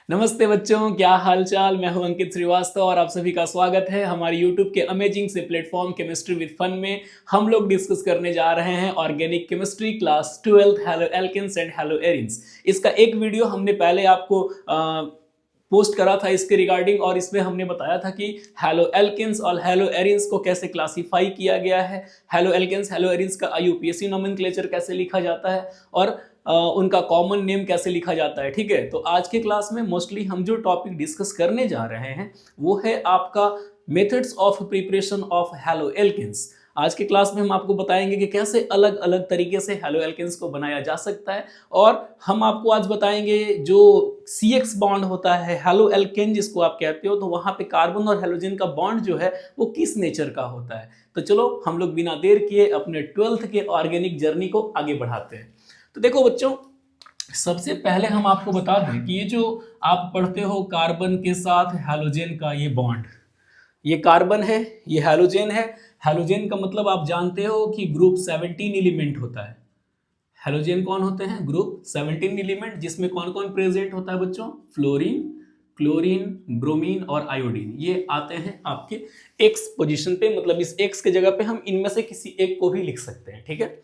नमस्ते बच्चों, क्या हाल चाल। मैं हूं अंकित श्रीवास्तव और आप सभी का स्वागत है हमारे YouTube के अमेजिंग से प्लेटफॉर्म केमिस्ट्री विद फन में। हम लोग डिस्कस करने जा रहे हैं organic chemistry class 12 haloalkanes and haloarenes. इसका एक वीडियो हमने पहले आपको पोस्ट करा था इसके रिगार्डिंग, और इसमें हमने बताया था कि हेलो एल्केन्स और हेलो एरिन्स को कैसे क्लासीफाई किया गया है, हेलो एल्केन्स हेलो एरिन्स का IUPAC नोमेनक्लेचर कैसे लिखा जाता है और उनका कॉमन नेम कैसे लिखा जाता है। ठीक है, तो आज के क्लास में मोस्टली हम जो टॉपिक डिस्कस करने जा रहे हैं वो है आपका methods of preparation of haloalkanes. आज के क्लास में हम आपको बताएंगे कि कैसे अलग अलग तरीके से हेलो एल्केन्स को बनाया जा सकता है, और हम आपको आज बताएंगे जो CX बॉन्ड होता है, हेलो एल्केन जिसको आप कहते हो, तो वहां पे कार्बन और हेलोजन का बॉन्ड जो है वो किस नेचर का होता है। तो चलो हम लोग बिना देर किए अपने 12th के ऑर्गेनिक जर्नी को आगे बढ़ाते हैं। तो देखो बच्चों, सबसे पहले हम आपको बता दें कि ये जो आप पढ़ते हो कार्बन के साथ हैलोजन का ये बॉन्ड, ये कार्बन है, ये हैलोजन है। हैलोजन का मतलब आप जानते हो कि ग्रुप 17 एलिमेंट होता है। हैलोजन कौन होते हैं? ग्रुप 17 एलिमेंट, जिसमें कौन कौन प्रेजेंट होता है बच्चों? फ्लोरीन, क्लोरीन, ब्रोमीन और आयोडीन। ये आते हैं आपके एक्स पोजीशन पे, मतलब इस एक्स के जगह पे हम इनमें से किसी एक को भी लिख सकते हैं। ठीक है,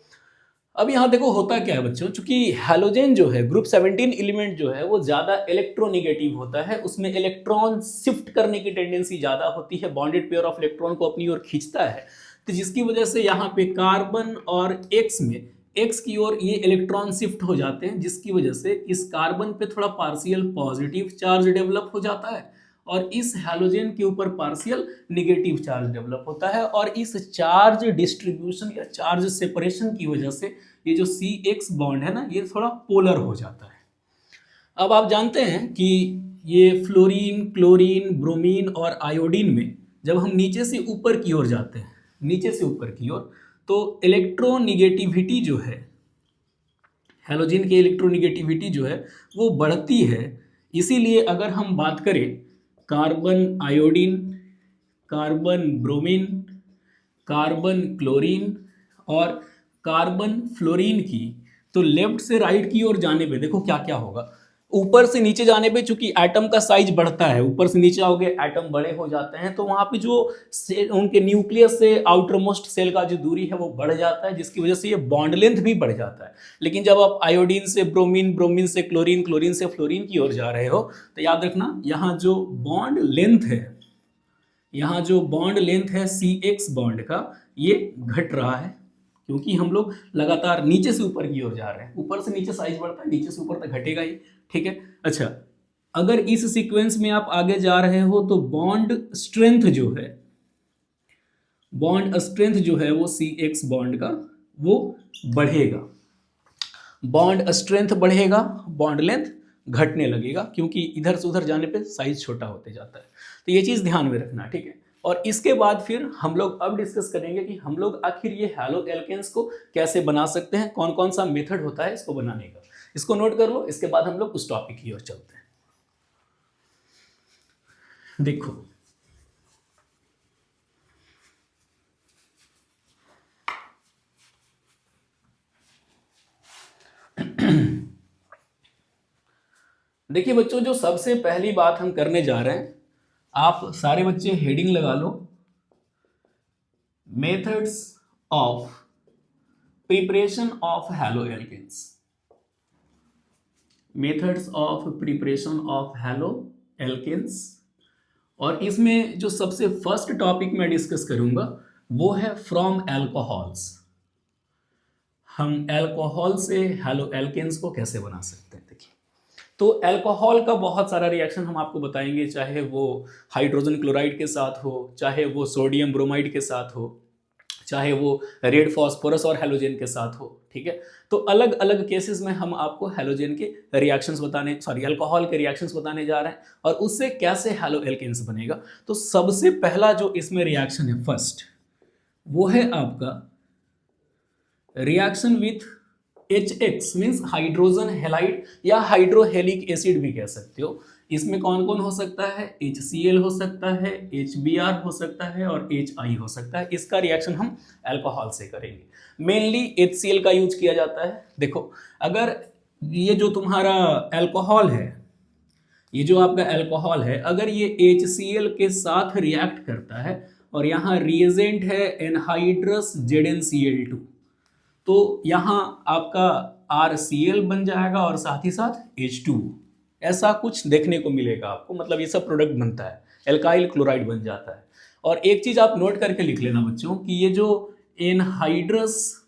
अब यहाँ देखो होता क्या है बच्चों, चूंकि हैलोजन जो है ग्रुप 17 एलिमेंट जो है वो ज्यादा इलेक्ट्रोनिगेटिव होता है, उसमें इलेक्ट्रॉन शिफ्ट करने की टेंडेंसी ज्यादा होती है, बॉन्डेड पेयर ऑफ इलेक्ट्रॉन को अपनी ओर खींचता है। तो जिसकी वजह से यहाँ पे कार्बन और एक्स में एक्स की ओर ये इलेक्ट्रॉन शिफ्ट हो जाते हैं, जिसकी वजह से इस कार्बन पे थोड़ा पार्शियल पॉजिटिव चार्ज डेवलप हो जाता है और इस हैलोजन के ऊपर पार्शियल नेगेटिव चार्ज डेवलप होता है। और इस चार्ज डिस्ट्रीब्यूशन या चार्ज सेपरेशन की वजह से ये जो CX बॉन्ड है ना, ये थोड़ा पोलर हो जाता है। अब आप जानते हैं कि ये फ्लोरीन, क्लोरीन, ब्रोमीन और आयोडीन में जब हम नीचे से ऊपर की ओर जाते हैं, नीचे से ऊपर की ओर, तो इलेक्ट्रोनिगेटिविटी जो है, हैलोजन की इलेक्ट्रोनिगेटिविटी जो है वो बढ़ती है। इसीलिए अगर हम बात करें carbon iodine, carbon bromine, carbon chlorine और कार्बन फ्लोरीन की, तो लेफ्ट से राइट की ओर जाने पे देखो क्या क्या होगा। ऊपर से नीचे जाने पे चूंकि एटम का साइज बढ़ता है, ऊपर से नीचे आओगे एटम बड़े हो जाते हैं, तो वहां पे जो उनके न्यूक्लियस से आउटर मोस्ट सेल का जो दूरी है वो बढ़ जाता है, जिसकी वजह से ये बॉन्ड लेंथ भी बढ़ जाता है। लेकिन जब आप आयोडीन से ब्रोमीन, ब्रोमीन से क्लोरीन, क्लोरीन से फ्लोरीन की ओर जा रहे हो, तो याद रखना यहाँ जो बॉन्ड लेंथ है, यहाँ जो बॉन्ड लेंथ है CX बॉन्ड का, ये घट रहा है, क्योंकि हम लोग लगातार नीचे से ऊपर की ओर जा रहे हैं। ऊपर से नीचे साइज बढ़ता है, नीचे से ऊपर तक घटेगा ही। ठीक है, अच्छा, अगर इस सीक्वेंस में आप आगे जा रहे हो तो बॉन्ड स्ट्रेंथ जो है, बॉन्ड स्ट्रेंथ जो है वो CX बॉन्ड का वो बढ़ेगा। बॉन्ड स्ट्रेंथ बढ़ेगा, बॉन्ड लेंथ घटने लगेगा, क्योंकि इधर से उधर जाने पे साइज छोटा होते जाता है। तो ये चीज़ ध्यान में रखना। ठीक है, और इसके बाद फिर हम लोग अब डिस्कस करेंगे कि हम लोग आखिर ये हैलो एल्केन्स को कैसे बना सकते हैं, कौन कौन सा मेथड होता है इसको बनाने का। इसको नोट कर लो, इसके बाद हम लोग उस टॉपिक की ओर चलते हैं। देखो देखिए बच्चों, जो सबसे पहली बात हम करने जा रहे हैं, आप सारे बच्चे हेडिंग लगा लो, methods of preparation of haloalkanes. Methods of preparation of haloalkanes. और इसमें जो सबसे फर्स्ट टॉपिक मैं डिस्कस करूंगा वो है फ्रॉम एल्कोहल्स। हम एल्कोहल से हैलो एल्केन्स को कैसे बना सकते हैं। देखिए, तो एल्कोहल का बहुत सारा रिएक्शन हम आपको बताएंगे, चाहे वो हाइड्रोजन क्लोराइड के साथ हो, चाहे वो सोडियम ब्रोमाइड के साथ हो, चाहे वो रेड फॉस्फोरस और हैलोजन के साथ हो। ठीक है, तो अलग अलग केसेस में हम आपको हैलोजन के रिएक्शंस बताने, सॉरी अल्कोहल के रिएक्शंस बताने जा रहे हैं, और उससे कैसे हैलो एल्केन्स बनेगा। तो सबसे पहला जो इसमें रिएक्शन है फर्स्ट, वो है आपका reaction with HX means hydrogen halide या हाइड्रोहेलिक एसिड भी कह सकते हो। इसमें कौन कौन हो सकता है? HCl हो सकता है, HBr हो सकता है और HI हो सकता है। इसका रिएक्शन हम अल्कोहल से करेंगे। मेनली HCl का यूज किया जाता है। देखो, अगर ये जो तुम्हारा अल्कोहल है, ये जो आपका अल्कोहल है, अगर ये HCl के साथ रिएक्ट करता है और यहाँ रिएजेंट है एनहाइड्रस ZnCl2, तो यहाँ आपका RCl बन जाएगा और साथ ही साथ H2, ऐसा कुछ देखने को मिलेगा आपको। मतलब ये सब प्रोडक्ट बनता है, एल्काइल क्लोराइड बन जाता है। और एक चीज आप नोट करके लिख लेना बच्चों कि ये जो एनहाइड्रस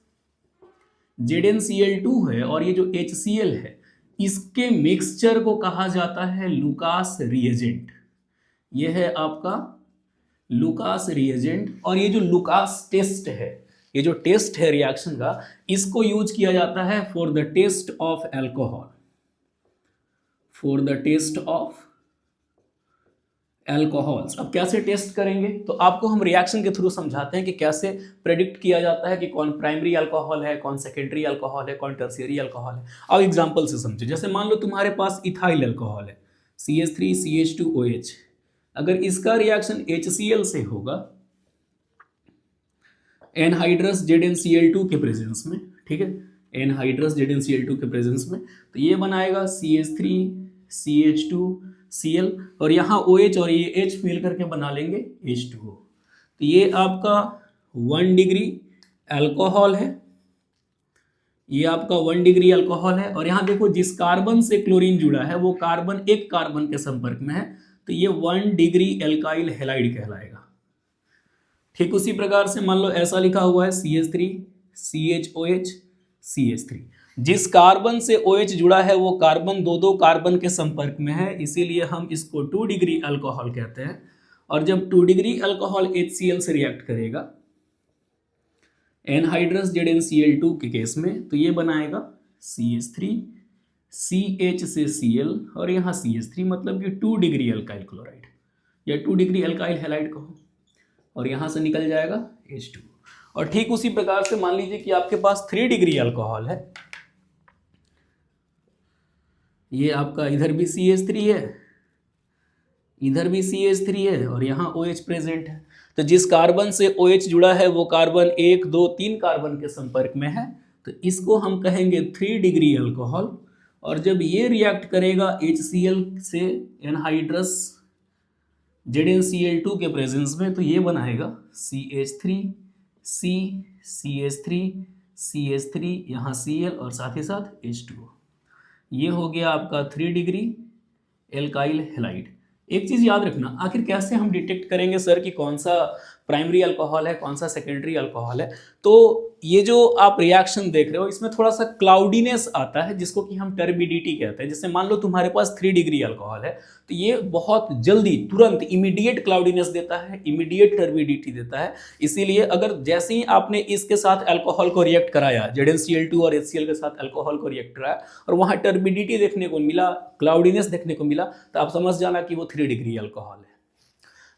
ZnCl2 है और ये जो HCl है, इसके मिक्सचर को कहा जाता है लुकास रिएजेंट। ये है आपका लुकास रिएजेंट। और ये जो लुकास टेस्ट है, ये जो टेस्ट है रिएक्शन का, इसको यूज किया जाता है for the test of alcohol, for the test of alcohols. अब कैसे टेस्ट करेंगे, तो आपको हम रिएक्शन के थ्रू समझाते हैं कि कैसे प्रेडिक्ट किया जाता है कि कौन प्राइमरी अल्कोहल है, कौन सेकेंडरी अल्कोहल है, कौन टर्शियरी अल्कोहल है। अब एग्जांपल से समझे, जैसे मान लो तुम्हारे पास इथाइल अल्कोहल है, CH3CH2OH। अगर इसका रिएक्शन HCl से होगा एनहाइड्रस ZnCl2 के प्रेजेंस में, ठीक है, एनहाइड्रस ZnCl2 के प्रेजेंस में, तो ये बनाएगा CH3CH2Cl और यहाँ OH और ये H मिल करके बना लेंगे H2O। तो ये आपका 1 डिग्री अल्कोहल है, ये आपका 1 डिग्री अल्कोहल है। और यहाँ देखो जिस कार्बन से क्लोरीन जुड़ा है वो कार्बन एक कार्बन के संपर्क में है, तो ये 1 डिग्री एल्काइल हैलाइड कहलाएगा। ठीक उसी प्रकार से मान लो ऐसा लिखा हुआ है CH3CHOH CH3, जिस कार्बन से OH जुड़ा है वो कार्बन दो कार्बन के संपर्क में है, इसीलिए हम इसको 2 डिग्री अल्कोहल कहते हैं। और जब 2 डिग्री अल्कोहल HCl से रिएक्ट करेगा एनहाइड्रस ZnCl2 के केस में, तो ये बनाएगा CH3 CH से Cl और यहाँ CH3, मतलब कि 2 डिग्री अल्काइल क्लोराइड या 2 डिग्री अल्काइल हैलाइड कहो, और यहाँ से निकल जाएगा H2। और ठीक उसी प्रकार से मान लीजिए कि आपके पास 3 डिग्री अल्कोहल है, ये आपका इधर भी CH3 है, इधर भी CH3 है और यहाँ OH प्रेजेंट है। तो जिस कार्बन से OH जुड़ा है वो कार्बन 1 2 3 कार्बन के संपर्क में है, तो इसको हम कहेंगे 3 डिग्री अल्कोहल। और जब ये रिएक्ट करेगा HCl से एनहाइड्रस ZnCl2 के प्रेजेंस में, तो ये बनाएगा CH3 CH3 यहाँ Cl और साथ ही साथ H2O। ये हो गया आपका 3 डिग्री एल्काइल हैलाइड। एक चीज़ याद रखना, आखिर कैसे हम डिटेक्ट करेंगे सर कि कौन सा प्राइमरी अल्कोहल है, कौन सा सेकेंडरी अल्कोहल है। तो ये जो आप रिएक्शन देख रहे हो इसमें थोड़ा सा क्लाउडीनेस आता है, जिसको कि हम टर्बिडिटी कहते हैं। जैसे मान लो तुम्हारे पास 3 डिग्री अल्कोहल है, तो ये बहुत जल्दी तुरंत इमीडिएट क्लाउडीनेस देता है, इमीडिएट टर्बिडिटी देता है। इसीलिए अगर जैसे ही आपने इसके साथ अल्कोहल को रिएक्ट कराया, ZnCl2 और HCl के साथ अल्कोहल को रिएक्ट कराया और वहाँ टर्बिडिटी देखने को मिला, क्लाउडीनेस देखने को मिला, तो आप समझ जाना कि वो 3 डिग्री अल्कोहल है।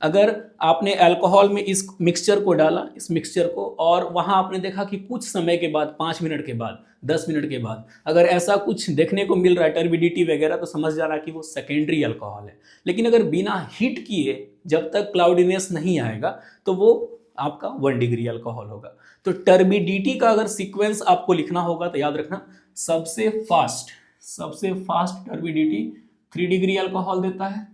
अगर आपने अल्कोहल में इस मिक्सचर को डाला, इस मिक्सचर को, और वहाँ आपने देखा कि कुछ समय के बाद, 5 मिनट के बाद, 10 मिनट के बाद अगर ऐसा कुछ देखने को मिल रहा है, टर्बिडिटी वगैरह, तो समझ जाना कि वो सेकेंडरी अल्कोहल है। लेकिन अगर बिना हीट किए जब तक क्लाउडीनेस नहीं आएगा तो वो आपका 1 डिग्री अल्कोहल होगा। तो टर्बिडिटी का अगर सीक्वेंस आपको लिखना होगा तो याद रखना, सबसे फास्ट टर्बिडिटी 3 डिग्री अल्कोहल देता है,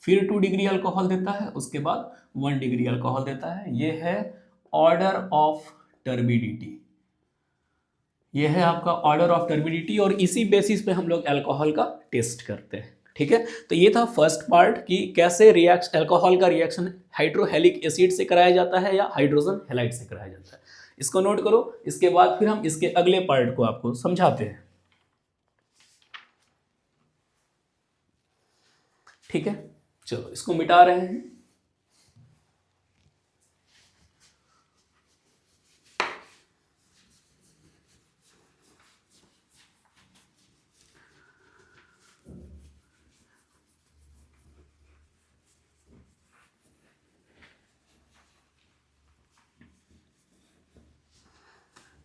फिर 2 डिग्री अल्कोहल देता है, उसके बाद 1 डिग्री अल्कोहल देता है। ये है ऑर्डर ऑफ टर्बिडिटी, ये है आपका ऑर्डर ऑफ टर्बिडिटी, और इसी बेसिस पे हम लोग अल्कोहल का टेस्ट करते हैं। ठीक है, तो ये था फर्स्ट पार्ट कि कैसे अल्कोहल का रिएक्शन हाइड्रोहेलिक एसिड से कराया जाता है या हाइड्रोजन हैलाइड से कराया जाता है। इसको नोट करो, इसके बाद फिर हम इसके अगले पार्ट को आपको समझाते हैं। ठीक है, चलो इसको मिटा रहे हैं।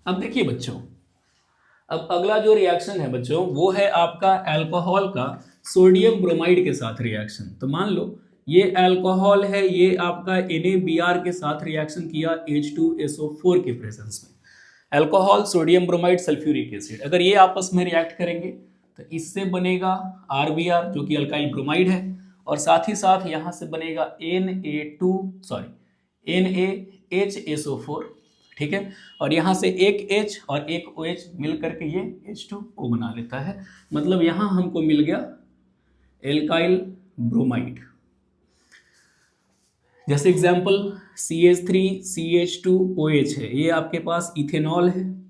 अब देखिए बच्चों, अब अगला जो रिएक्शन है बच्चों वो है आपका अल्कोहल का सोडियम ब्रोमाइड के साथ रिएक्शन। तो मान लो ये अल्कोहल है, ये आपका NaBr के साथ रिएक्शन किया H2SO4 के प्रेजेंस में। Alcohol, sodium bromide, sulphuric acid, अगर ये आपस में रिएक्ट करेंगे तो इससे बनेगा RBr जो कि अल्काइल ब्रोमाइड है, और साथ ही साथ यहाँ से बनेगा NaHSO4, ठीक है। और यहाँ से एक H और एक OH मिल करके ये H2O बना लेता है। मतलब यहाँ हमको मिल गया एल्काइल ब्रोमाइड। जैसे एग्जाम्पल CH3CH2OH है, ये आपके पास इथेनॉल है।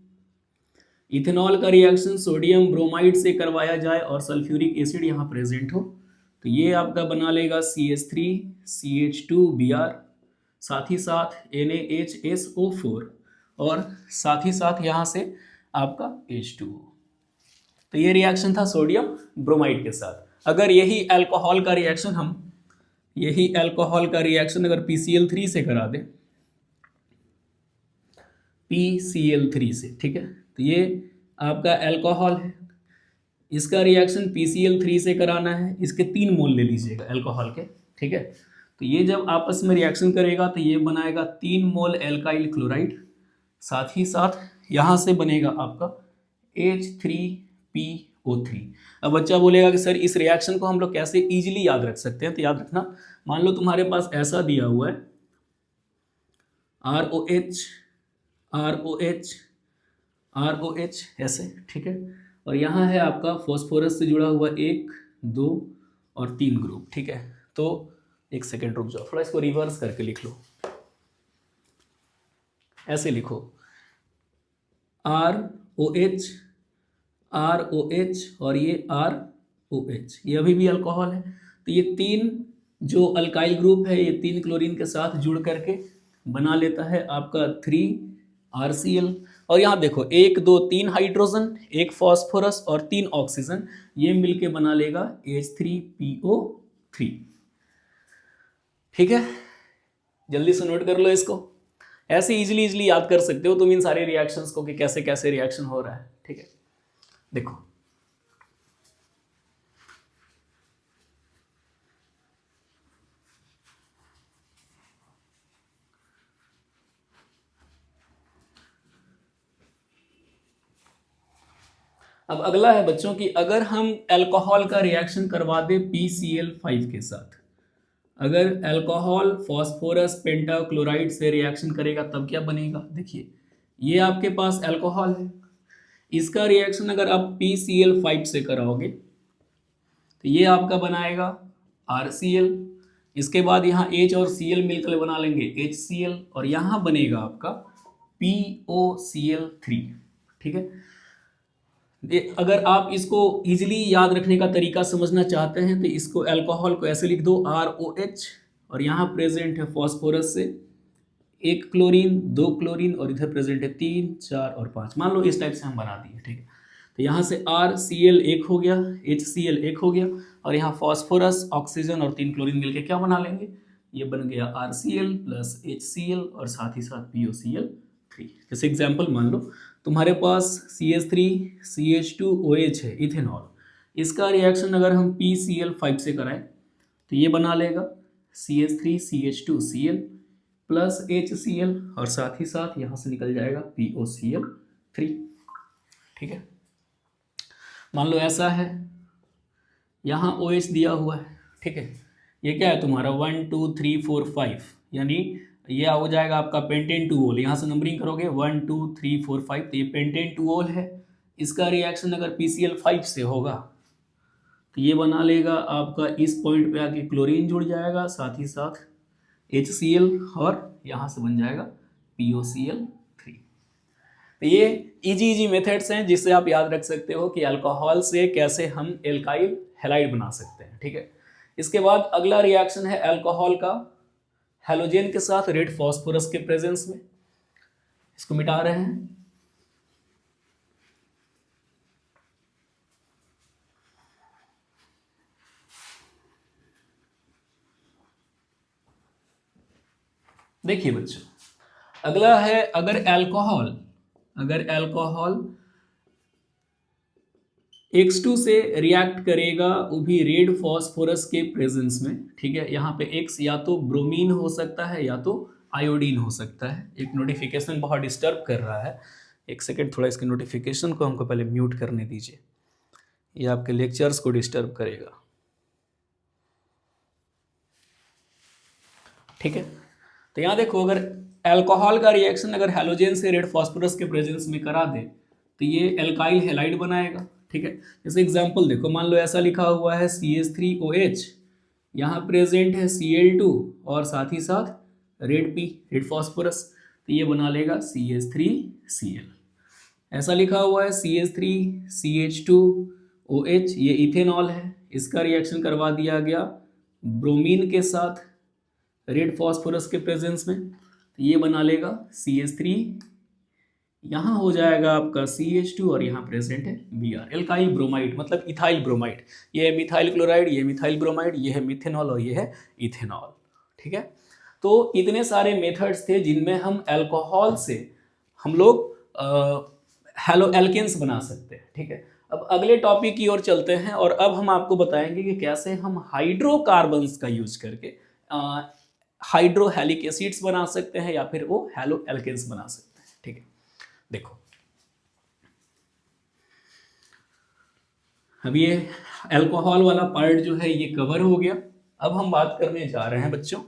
इथेनॉल का रिएक्शन सोडियम ब्रोमाइड से करवाया जाए और सल्फ्यूरिक एसिड यहाँ प्रेजेंट हो, तो ये आपका बना लेगा CH3CH2Br, साथ ही साथ NaHSO4 और साथ ही साथ यहाँ से आपका H2O। तो ये रिएक्शन था सोडियम ब्रोमाइड के साथ। अगर यही अल्कोहल का रिएक्शन अगर PCl3 से करा दें, PCl3 से, ठीक है, तो ये आपका अल्कोहल है, इसका रिएक्शन PCl3 से कराना है, इसके 3 मोल ले लीजिएगा अल्कोहल के, ठीक है। तो ये जब आपस में रिएक्शन करेगा तो ये बनाएगा 3 मोल एल्काइल क्लोराइड, साथ ही साथ यहाँ से बनेगा आपका H3PO3। अब बच्चा बोलेगा कि सर इस रिएक्शन को हम लोग कैसे इजीली याद रख सकते हैं? तो याद रखना, मान लो तुम्हारे पास ऐसा दिया हुआ है ROH ऐसे, ठीक है, और यहाँ है आपका फॉस्फोरस से जुड़ा हुआ 1, 2 और 3 ग्रुप, ठीक है। तो एक सेकेंड रुक जाओ, थोड़ा इसको रिवर्स करके लिख लो, ऐसे लिखो ROH और ये ROH, ये अभी भी अल्कोहल है। तो ये 3 जो अल्काइल ग्रुप है, ये 3 क्लोरीन के साथ जुड़ करके बना लेता है आपका 3RCl। और यहाँ देखो 1, 2, 3 हाइड्रोजन, 1 फॉस्फोरस और 3 ऑक्सीजन, ये मिलके बना लेगा H3PO3, ठीक है। जल्दी से नोट कर लो इसको, ऐसे इजीली याद कर सकते हो तुम इन सारे रिएक्शंस को कि कैसे कैसे रिएक्शन हो रहा है, ठीक है। देखो अब अगला है बच्चों की, अगर हम अल्कोहल का रिएक्शन करवा दें PCl5 के साथ, अगर अल्कोहल फॉस्फोरस पेंटाक्लोराइड से रिएक्शन करेगा तब क्या बनेगा? देखिए ये आपके पास अल्कोहल है, इसका रिएक्शन अगर आप PCl5 से कराओगे तो ये आपका बनाएगा RCl, इसके बाद यहाँ H और Cl मिलकर बना लेंगे HCl, और यहाँ बनेगा आपका POCl3, ठीक है। अगर आप इसको इजीली याद रखने का तरीका समझना चाहते हैं तो इसको अल्कोहल को ऐसे लिख दो ROH, और यहाँ प्रेजेंट है फॉस्फोरस से 1 क्लोरीन, 2 क्लोरीन, और इधर प्रेजेंट है 3, 4 और 5, मान लो इस टाइप से हम बना दिए, ठीक है। तो यहाँ से RCl 1 हो गया, HCl 1 हो गया, और यहाँ फॉस्फोरस, ऑक्सीजन और 3 क्लोरीन मिलके क्या बना लेंगे? ये बन गया RCl प्लस HCl और साथ ही साथ POCl3। जैसे एग्जाम्पल मान लो तुम्हारे पास CH3CH2OH है इथेनॉल, इसका रिएक्शन अगर हम PCl5 से कराएं तो ये बना लेगा CH3CH2Cl प्लस HCl और साथ ही साथ यहाँ से निकल जाएगा POCl3, ठीक है। मान लो ऐसा है, यहाँ OH दिया हुआ है, ठीक है, ये क्या है तुम्हारा 1 2 3 4 5, यानी ये हो जाएगा आपका पेंटेन टूओल। यहाँ से नंबरिंग करोगे 1 2 3 4 5, तो ये पेंटेन टूओल है। इसका रिएक्शन अगर PCl5 से होगा तो ये बना लेगा आपका, इस पॉइंट पे आके क्लोरीन जुड़ जाएगा, साथ ही साथ HCl, और यहाँ से बन जाएगा POCl3। तो ये इजी मेथड्स हैं जिससे आप याद रख सकते हो कि अल्कोहल से कैसे हम एल्काइल हैलाइड बना सकते हैं, ठीक है। इसके बाद अगला रिएक्शन है अल्कोहल का हैलोजन के साथ रेड फॉस्फोरस के प्रेजेंस में, इसको मिटा रहे हैं। देखिए बच्चों, अगला है अगर अल्कोहल X2 से रिएक्ट करेगा वो भी रेड फॉस्फोरस के प्रेजेंस में, ठीक है। यहाँ पे X या तो ब्रोमीन हो सकता है या तो आयोडीन हो सकता है। एक नोटिफिकेशन बहुत डिस्टर्ब कर रहा है, एक सेकेंड, थोड़ा इसके नोटिफिकेशन को हमको पहले म्यूट करने दीजिए। ये आपके लेक्चर्स को डिस्टर्ब करेगा। ठीक है, तो यहाँ देखो, अगर अल्कोहल का रिएक्शन अगर हैलोजन से रेड फास्फोरस के प्रेजेंस में करा दे तो ये एल्काइल हैलाइड बनाएगा। ठीक है, जैसे एग्जांपल देखो, मान लो ऐसा लिखा हुआ है CH3OH, यहाँ प्रेजेंट है Cl2 और साथ ही साथ रेड फास्फोरस, तो ये बना लेगा CH3Cl। ऐसा लिखा हुआ है CH3CH2OH, ये इथेनॉल है, इसका रिएक्शन करवा दिया गया ब्रोमीन के साथ रेड फास्फोरस के प्रेजेंस में, तो ये बना लेगा CH3, यहाँ हो जाएगा आपका CH2 और यहाँ प्रेजेंट है Br, एल्काइल ब्रोमाइड मतलब इथाइल ब्रोमाइड। ये है मिथाइल क्लोराइड, ये मिथाइल ब्रोमाइड, ये है मिथेनॉल और ये है इथेनॉल। ठीक है, तो इतने सारे मेथड्स थे जिनमें हम अल्कोहल से हम लोग हैलो एल्केन्स बना सकते हैं। ठीक है, अब अगले टॉपिक की ओर चलते हैं और अब हम आपको बताएंगे कि कैसे हम हाइड्रोकार्बन्स का यूज करके हाइड्रोहेलिक एसिड्स बना सकते हैं या फिर वो हैलो एल्केन्स बना सकते हैं। ठीक है, देखो अब ये अल्कोहल वाला पार्ट जो है ये कवर हो गया। अब हम बात करने जा रहे हैं बच्चों,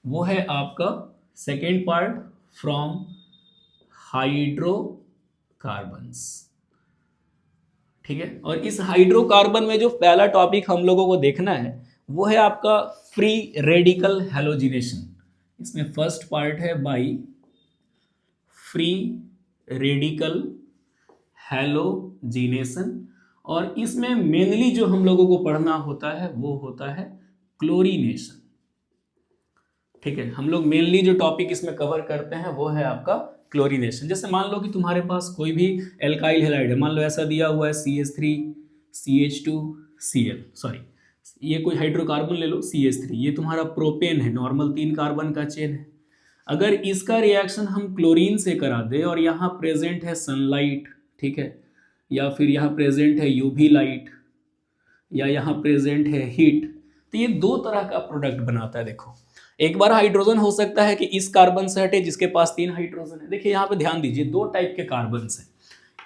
वो है आपका सेकेंड पार्ट फ्रॉम हाइड्रोकार्बन्स। ठीक है, और इस हाइड्रोकार्बन में जो पहला टॉपिक हम लोगों को देखना है वो है आपका फ्री रेडिकल हैलोजिनेशन। इसमें फर्स्ट पार्ट है बाई फ्री रेडिकल हैलोजिनेशन, और इसमें मेनली जो हम लोगों को पढ़ना होता है वो होता है क्लोरीनेशन। ठीक है, हम लोग मेनली जो टॉपिक इसमें कवर करते हैं वो है आपका क्लोरीनेशन। जैसे मान लो कि तुम्हारे पास कोई भी एल्काइल हैलाइड है, मान लो ऐसा दिया हुआ है CH3CH2Cl, सॉरी ये कोई हाइड्रोकार्बन ले लो CH3, ये तुम्हारा प्रोपेन है, नॉर्मल 3 कार्बन का चेन है। अगर इसका रिएक्शन हम क्लोरीन से करा दे और यहाँ प्रेजेंट है सनलाइट, ठीक है, या फिर यहाँ प्रेजेंट है यूवी लाइट, या यहाँ प्रेजेंट है हीट, तो ये दो तरह का प्रोडक्ट बनाता है। देखो, एक बार हाइड्रोजन हो सकता है कि इस कार्बन से हटे जिसके पास 3 हाइड्रोजन है। देखिए यहाँ पे ध्यान दीजिए, 2 टाइप के कार्बन है,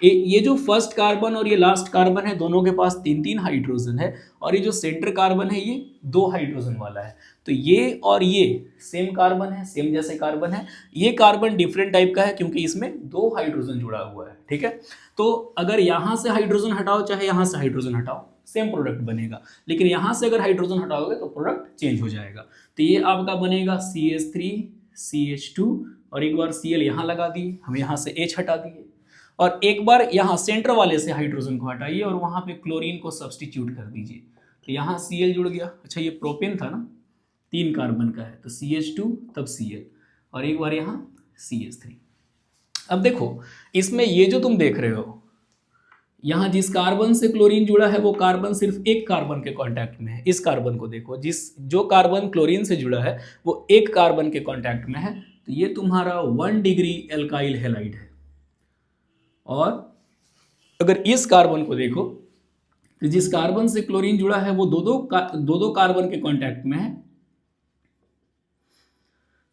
ये जो फर्स्ट कार्बन और ये लास्ट कार्बन है दोनों के पास 3-3 हाइड्रोजन है, और ये जो सेंटर कार्बन है ये 2 हाइड्रोजन वाला है। तो ये और ये सेम कार्बन है, सेम जैसे कार्बन है, ये कार्बन डिफरेंट टाइप का है क्योंकि इसमें 2 हाइड्रोजन जुड़ा हुआ है। ठीक है, तो अगर यहाँ से हाइड्रोजन हटाओ चाहे यहाँ से हाइड्रोजन हटाओ सेम प्रोडक्ट बनेगा, लेकिन यहाँ से अगर हाइड्रोजन हटाओगे तो प्रोडक्ट चेंज हो जाएगा। तो ये आपका बनेगा CH3CH2 और एक बार Cl यहाँ लगा दिए, हम यहाँ से H हटा दिए, और एक बार यहाँ सेंटर वाले से हाइड्रोजन को हटाइए और वहाँ पे क्लोरीन को सब्सटीट्यूट कर दीजिए, तो यहाँ Cl जुड़ गया। अच्छा, ये प्रोपेन था ना, 3 कार्बन का है, तो CH2 तब Cl और एक बार यहाँ CH3। अब देखो, इसमें ये जो तुम देख रहे हो यहाँ जिस कार्बन से क्लोरीन जुड़ा है वो कार्बन सिर्फ एक कार्बन के कांटेक्ट में है। इस कार्बन को देखो, जो कार्बन क्लोरीन से जुड़ा है वो एक कार्बन के कांटेक्ट में है, तो ये तुम्हारा 1 डिग्री एल्काइल हैलाइड है। और अगर इस कार्बन को देखो तो जिस कार्बन से क्लोरीन जुड़ा है वो दो कार्बन के कांटेक्ट में है,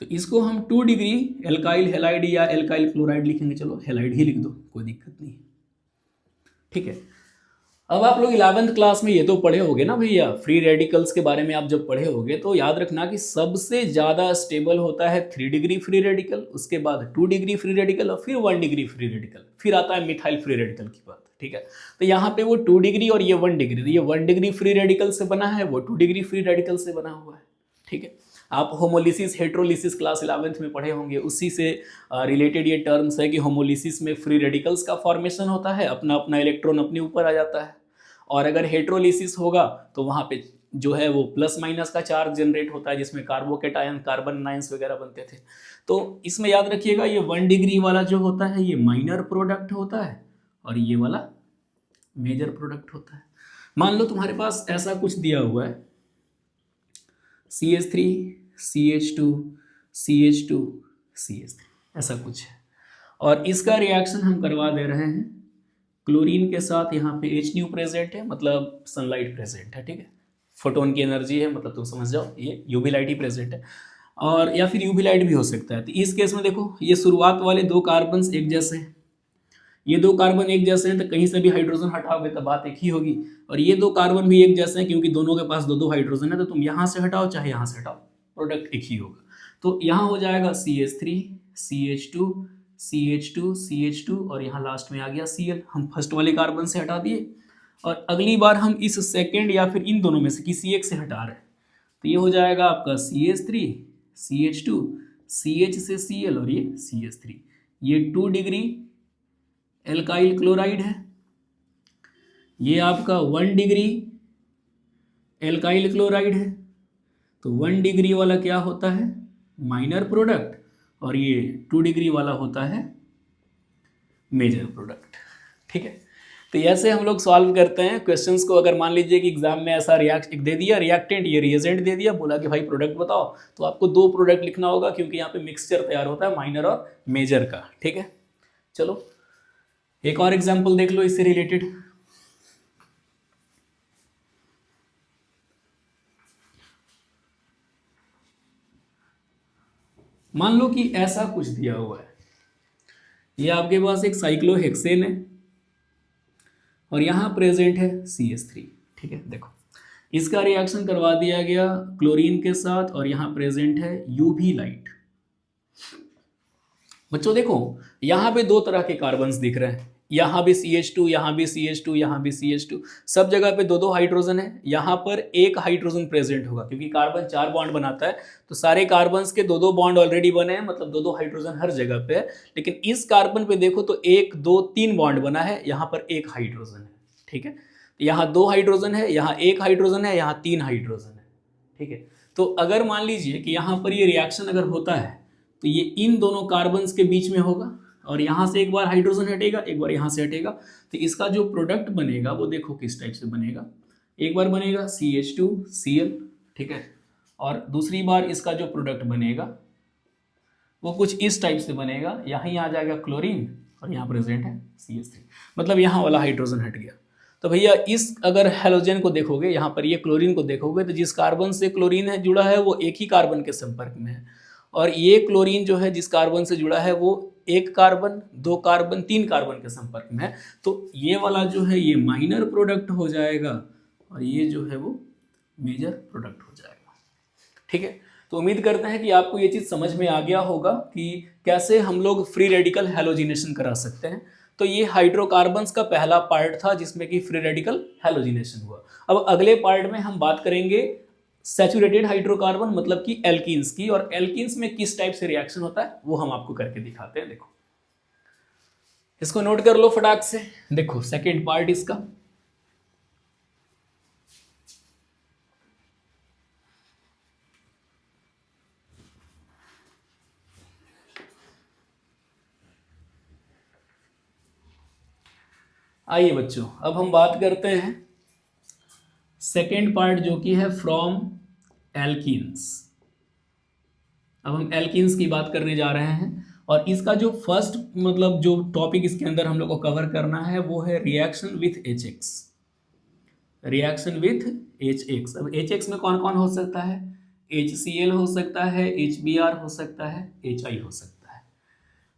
तो इसको हम 2 डिग्री एल्काइल हैलाइड या एल्काइल क्लोराइड लिखेंगे। चलो हैलाइड ही लिख दो, कोई दिक्कत नहीं। ठीक है, अब आप लोग 11th क्लास में ये तो पढ़े होगे ना भैया, फ्री रेडिकल्स के बारे में आप जब पढ़े होगे तो याद रखना कि सबसे ज़्यादा स्टेबल होता है 3 डिग्री फ्री रेडिकल, उसके बाद 2 डिग्री फ्री रेडिकल और फिर 1 डिग्री फ्री रेडिकल, फिर आता है मिथाइल फ्री रेडिकल की बात। ठीक है, तो यहाँ पे वो 2 डिग्री और ये 1 डिग्री, तो ये 1 डिग्री फ्री रेडिकल से बना है, वो 2 डिग्री फ्री रेडिकल से बना हुआ है। ठीक है, आप होमोलिसिस हेट्रोलिसिस क्लास 11th में पढ़े होंगे, उसी से रिलेटेड ये टर्म्स है कि होमोलिसिस में फ्री रेडिकल्स का फॉर्मेशन होता है, अपना अपना इलेक्ट्रॉन अपने ऊपर आ जाता है, और अगर हेट्रोलिसिस होगा तो वहाँ पे जो है वो प्लस माइनस का चार्ज जनरेट होता है जिसमें कार्बोकेटायन कार्बन आयंस वगैरह बनते थे। तो इसमें याद रखिएगा ये 1 डिग्री वाला जो होता है ये माइनर प्रोडक्ट होता है और ये वाला मेजर प्रोडक्ट होता है। मान लो तुम्हारे पास ऐसा कुछ दिया हुआ है CH3 CH2 CH2 CH3 ऐसा कुछ है, और इसका रिएक्शन हम करवा दे रहे हैं क्लोरीन के साथ। यहाँ पे H प्रेजेंट है, मतलब सनलाइट प्रेजेंट है। ठीक है, फोटोन की एनर्जी है, मतलब तुम समझ जाओ ये यूवी लाइट ही प्रेजेंट है, और या फिर यूवी लाइट भी हो सकता है। तो इस केस में देखो ये शुरुआत वाले 2 कार्बन्स एक जैसे हैं, ये दो कार्बन एक जैसे हैं तो कहीं से भी हाइड्रोजन हटाओगे तो बात एक ही होगी, और ये दो कार्बन भी एक जैसे हैं क्योंकि दोनों के पास दो दो हाइड्रोजन है, तो तुम यहाँ से हटाओ चाहे यहाँ से हटाओ, प्रोडक्ट एक ही होगा। तो यहाँ हो जाएगा CH3 CH2 CH2 CH2 और यहाँ लास्ट में आ गया Cl। हम फर्स्ट वाले कार्बन से हटा दिए और अगली बार हम इस सेकेंड या फिर इन दोनों में से किसी एक से हटा रहे हैं, तो ये हो जाएगा आपका CH3 CH2 CH से Cl और ये CH3। ये 2 डिग्री एल्काइल क्लोराइड है, ये आपका 1 डिग्री एल्काइल क्लोराइड है। तो 1 डिग्री वाला क्या होता है, माइनर प्रोडक्ट, और ये 2 डिग्री वाला होता है मेजर प्रोडक्ट। ठीक है, तो ऐसे हम लोग सॉल्व करते हैं क्वेश्चंस को। अगर मान लीजिए कि एग्जाम में ऐसा दे दिया रिएक्टेंट, ये रिएजेंट दे दिया, बोला कि भाई प्रोडक्ट बताओ, तो आपको 2 प्रोडक्ट लिखना होगा क्योंकि यहाँ पे मिक्सचर तैयार होता है माइनर और मेजर का। ठीक है, चलो एक और एग्जाम्पल देख लो इससे रिलेटेड। मान लो कि ऐसा कुछ दिया हुआ है, ये आपके पास एक साइक्लोहेक्सेन है और यहाँ प्रेजेंट है CH3। ठीक है, देखो इसका रिएक्शन करवा दिया गया क्लोरीन के साथ और यहाँ प्रेजेंट है UV लाइट। बच्चों देखो यहाँ पे 2 तरह के कार्बन्स दिख रहे हैं, यहाँ भी CH2 यहाँ भी CH2 यहाँ भी CH2, सब जगह पे 2-2 हाइड्रोजन है। यहाँ पर एक हाइड्रोजन प्रेजेंट होगा क्योंकि कार्बन 4 बॉन्ड बनाता है, तो सारे कार्बन्स के 2-2 बॉन्ड ऑलरेडी बने हैं, मतलब 2-2 हाइड्रोजन हर जगह पे है। लेकिन इस कार्बन पे देखो तो 1 2 3 बॉन्ड बना है, यहाँ पर 1 हाइड्रोजन है। ठीक है, यहाँ 2 हाइड्रोजन है, यहाँ 1 हाइड्रोजन है, यहाँ 3 हाइड्रोजन है। ठीक है, तो अगर मान लीजिए कि यहाँ पर ये रिएक्शन अगर होता है तो ये इन दोनों कार्बन्स के बीच में होगा और यहाँ से एक बार हाइड्रोजन हटेगा, एक बार यहाँ से हटेगा, तो इसका जो प्रोडक्ट बनेगा वो देखो किस टाइप से बनेगा। एक बार बनेगा CH2Cl, ठीक है, और दूसरी बार इसका जो प्रोडक्ट बनेगा वो कुछ इस टाइप से बनेगा। यहाँ आ जाएगा क्लोरीन और यहाँ प्रेजेंट है CH3, मतलब यहाँ वाला हाइड्रोजन हट गया। तो भैया इस अगर हेलोजन को देखोगे, यहाँ पर ये क्लोरीन को देखोगे, तो जिस कार्बन से क्लोरीन है जुड़ा है वो एक ही कार्बन के संपर्क में है, और ये क्लोरीन जो है जिस कार्बन से जुड़ा है वो 1 कार्बन 2 कार्बन 3 कार्बन के संपर्क में है। तो ये वाला जो है ये माइनर प्रोडक्ट हो जाएगा और ये जो है वो मेजर प्रोडक्ट हो जाएगा। ठीक है, तो उम्मीद करते हैं कि आपको ये चीज़ समझ में आ गया होगा कि कैसे हम लोग फ्री रेडिकल हैलोजिनेशन करा सकते हैं। तो ये हाइड्रोकार्बन्स का पहला पार्ट था जिसमें कि फ्री रेडिकल हैलोजिनेशन हुआ। अब अगले पार्ट में हम बात करेंगे सैचुरेटेड हाइड्रोकार्बन मतलब कि एल्कीन्स की, और एल्कीन्स में किस टाइप से रिएक्शन होता है वो हम आपको करके दिखाते हैं। देखो इसको नोट कर लो फटाक से। देखो सेकेंड पार्ट इसका, आइए बच्चों अब हम बात करते हैं सेकेंड पार्ट जो कि है फ्रॉम एल्कीन्स। अब हम एल्कीन्स की बात करने जा रहे हैं और इसका जो फर्स्ट मतलब जो टॉपिक इसके अंदर हम लोग को कवर करना है वो है reaction with HX। Reaction with HX, अब HX में कौन कौन हो सकता है, HCl हो सकता है, HBr हो सकता है, HI हो सकता है।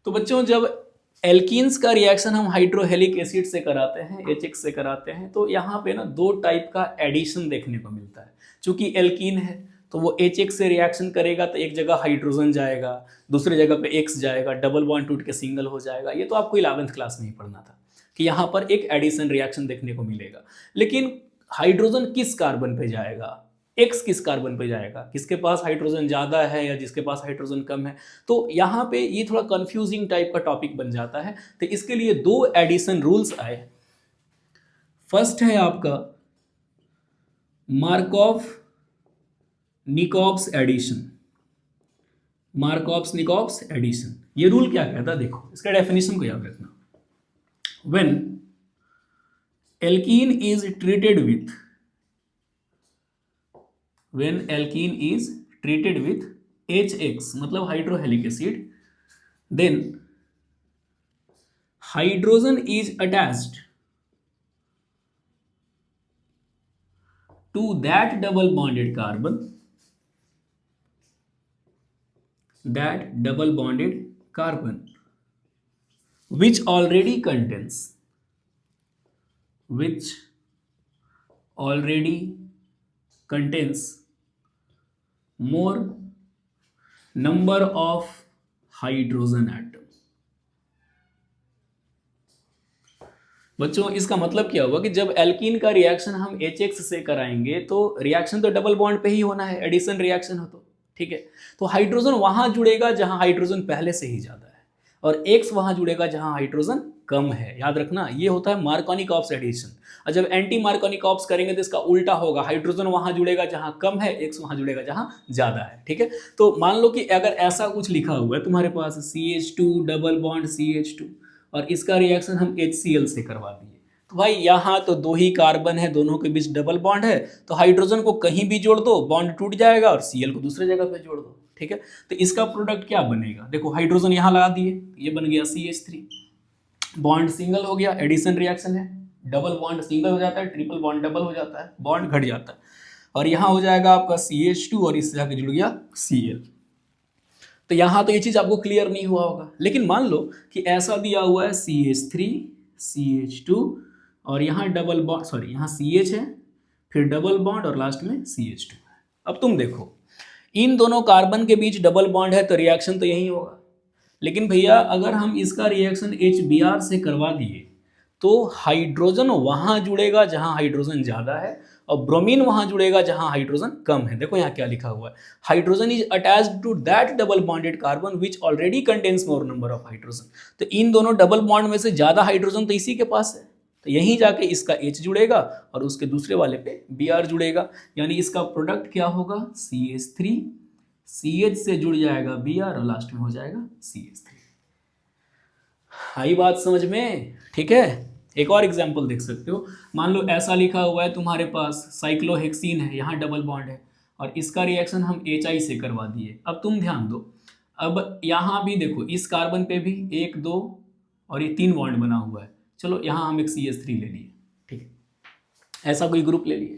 तो बच्चों जब एल्कीन्स का रिएक्शन हम हाइड्रोहेलिक एसिड से कराते हैं, HX से कराते हैं, तो यहाँ पे ना 2 टाइप का एडिशन देखने को मिलता है। चूंकि एल्कीन है तो वो HX से रिएक्शन करेगा तो एक जगह हाइड्रोजन जाएगा, दूसरी जगह पे X जाएगा, डबल बॉन्ड टूट के सिंगल हो जाएगा। ये तो आपको 11th क्लास में ही पढ़ना था कि यहाँ पर एक एडिशन रिएक्शन देखने को मिलेगा। लेकिन हाइड्रोजन किस कार्बन पे जाएगा, X किस कार्बन पे जाएगा, किसके पास हाइड्रोजन ज़्यादा है या जिसके पास हाइड्रोजन कम है, तो यहाँ पे ये थोड़ा कंफ्यूजिंग टाइप का टॉपिक बन जाता है। तो इसके लिए 2 एडिशन रूल्स आए। फर्स्ट है आपका मार्कोव निकोब्स एडिशन। मार्कोव्स निकोब्स एडिशन, ये रूल क्या कहता है देखो, इसका डेफिनेशन को याद रखना। When alkene is treated with when alkene is treated with HX मतलब हाइड्रोहेलिक acid, then hydrogen is attached to that double bonded carbon, that double bonded carbon which already contains which already contains more number of hydrogen atom। बच्चों इसका मतलब क्या हुआ कि जब alkene का reaction हम HX से कराएंगे तो रिएक्शन तो डबल बॉन्ड पे ही होना है, एडिशन रिएक्शन हो तो ठीक है। तो हाइड्रोजन वहां जुड़ेगा जहां हाइड्रोजन पहले से ही ज्यादा है और X वहां जुड़ेगा जहां हाइड्रोजन कम है। याद रखना ये होता है मार्कोनिक ऑप्स एडिशन। और जब एंटी मार्कोनिक ऑप्स करेंगे तो इसका उल्टा होगा, हाइड्रोजन वहां जुड़ेगा जहां कम है, X वहां जुड़ेगा जहां ज्यादा है। ठीक है, तो मान लो कि अगर ऐसा कुछ लिखा हुआ है तुम्हारे पास CH2 डबल बॉन्ड CH2 और इसका रिएक्शन हम HCl से करवा दिए, तो भाई यहाँ तो दो ही कार्बन है, दोनों के बीच डबल बॉन्ड है, तो हाइड्रोजन को कहीं भी जोड़ दो बॉन्ड टूट जाएगा और Cl को दूसरे जगह पे जोड़ दो। ठीक है, तो इसका प्रोडक्ट क्या बनेगा, देखो हाइड्रोजन यहाँ लगा दिए, ये बन गया CH3, बॉन्ड सिंगल हो गया, एडिशन रिएक्शन है, डबल बॉन्ड सिंगल हो जाता है, ट्रिपल बॉन्ड डबल हो जाता है, बॉन्ड घट जाता है, और यहाँ हो जाएगा आपका CH2 और इससे जाके जुड़ गया Cl। तो यहाँ तो ये चीज आपको क्लियर नहीं हुआ होगा, लेकिन मान लो कि ऐसा दिया हुआ है CH3 CH2 और यहाँ डबल बॉन्ड, सॉरी यहाँ CH है, फिर डबल बॉन्ड और लास्ट में CH2 है। अब तुम देखो इन दोनों कार्बन के बीच डबल बॉन्ड है तो रिएक्शन तो यही होगा, लेकिन भैया अगर हम इसका रिएक्शन HBr से करवा दिए तो हाइड्रोजन वहां जुड़ेगा जहां हाइड्रोजन ज्यादा है और ब्रोमीन वहां जुड़ेगा जहां हाइड्रोजन कम है। देखो यहाँ क्या लिखा हुआ है, hydrogen is attached to that double bonded carbon which already contains more number of hydrogen. तो इन दोनों डबल बॉन्ड में से ज्यादा हाइड्रोजन तो इसी के पास है, तो यहीं जाके इसका H जुड़ेगा और उसके दूसरे वाले पे Br जुड़ेगा, यानी इसका प्रोडक्ट क्या होगा CH3, CH से जुड़ जाएगा Br और लास्ट में हो जाएगा CH3। आई बात समझ में? ठीक है, एक और एग्जाम्पल देख सकते हो, मान लो ऐसा लिखा हुआ है तुम्हारे पास साइक्लोहेक्सीन है, यहाँ डबल बॉन्ड है और इसका रिएक्शन हम HI से करवा दिए। अब तुम ध्यान दो, अब यहाँ भी देखो इस कार्बन पे भी 1 2 और ये 3 बॉन्ड बना हुआ है, चलो यहाँ हम एक CH3 ले लिए, ठीक है, ऐसा कोई ग्रुप ले लिए,